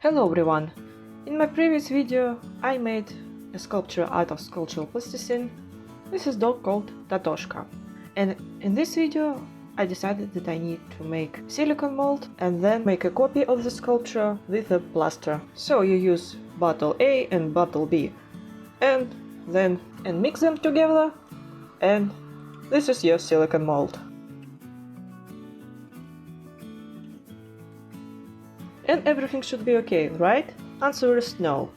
Hello everyone! In my previous video I made a sculpture out of sculptural plasticine. This is dog called Tatoshka. And in this video I decided that I need to make silicone mold and then make a copy of the sculpture with a plaster. So you use bottle A and bottle B and mix them together, and this is your silicone mold. And everything should be okay, right? Answer is no.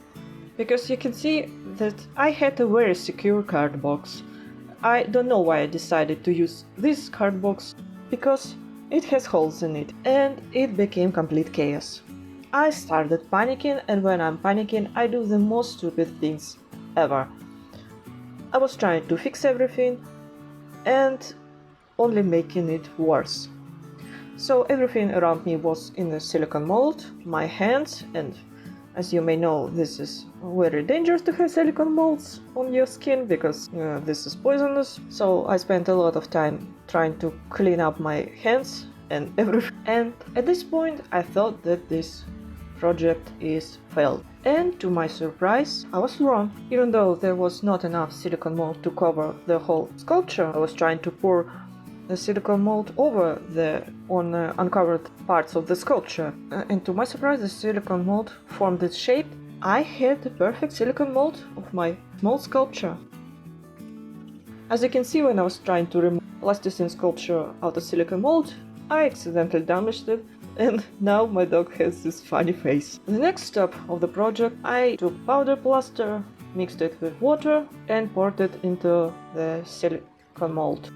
Because you can see that I had a very secure card box. I don't know why I decided to use this card box, because it has holes in it, and it became complete chaos. I started panicking, and when I'm panicking I do the most stupid things ever. I was trying to fix everything and only making it worse. So everything around me was in the silicone mold, my hands, and as you may know, this is very dangerous to have silicone molds on your skin because this is poisonous. So I spent a lot of time trying to clean up my hands and everything. And at this point I thought that this project is failed. And to my surprise, I was wrong. Even though there was not enough silicone mold to cover the whole sculpture, I was trying to pour the silicone mold over the uncovered parts of the sculpture. And to my surprise, the silicone mold formed its shape. I had the perfect silicone mold of my small sculpture. As you can see, when I was trying to remove plasticine sculpture out of silicone mold, I accidentally damaged it, and now my dog has this funny face. The next step of the project, I took powder plaster, mixed it with water, and poured it into the silicone mold.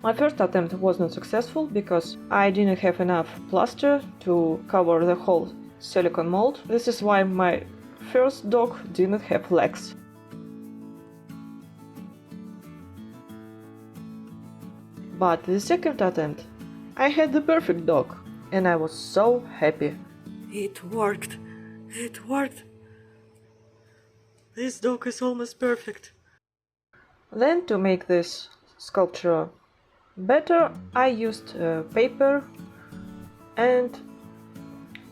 My first attempt was not successful because I didn't have enough plaster to cover the whole silicone mold. This is why my first dog didn't have legs. But the second attempt, I had the perfect dog, and I was so happy. It worked! It worked! This dog is almost perfect. Then, to make this sculpture better, I used paper and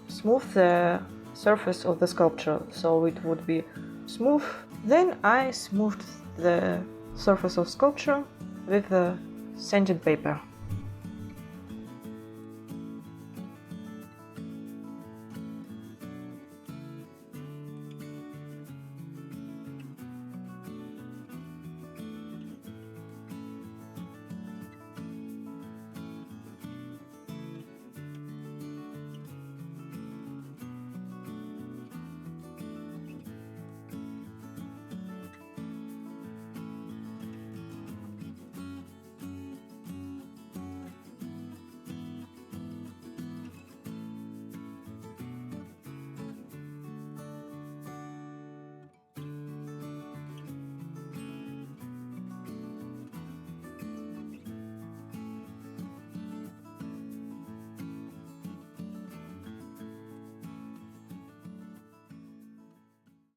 smoothed the surface of the sculpture so it would be smooth. Then I smoothed the surface of sculpture with the sanding paper.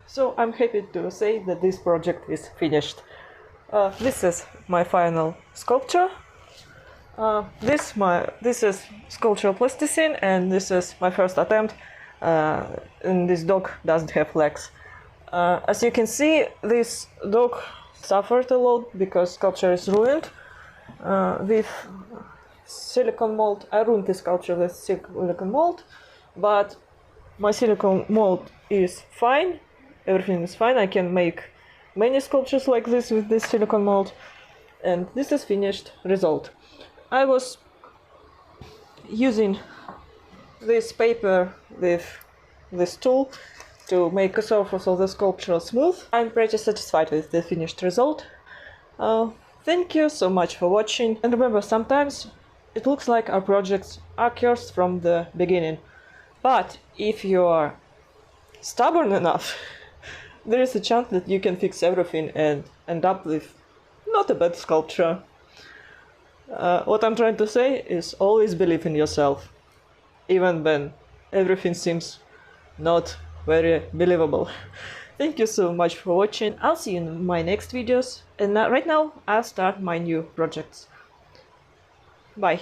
So I'm happy to say that this project is finished. This is my final sculpture. This is sculptural plasticine, and this is my first attempt. And this dog doesn't have legs. As you can see, this dog suffered a lot because sculpture is ruined. With silicone mold, I ruined the sculpture with silicone mold, but my silicone mold is fine. Everything is fine. I can make many sculptures like this with this silicone mold, and this is finished result. I was using this paper with this tool to make a surface of the sculpture smooth. I'm pretty satisfied with the finished result. Thank you so much for watching, and remember, sometimes it looks like our projects are cursed from the beginning, but if you are stubborn enough, there is a chance that you can fix everything and end up with not a bad sculpture. What I'm trying to say is always believe in yourself, even when everything seems not very believable. Thank you so much for watching. I'll see you in my next videos, and right now I'll start my new projects. Bye.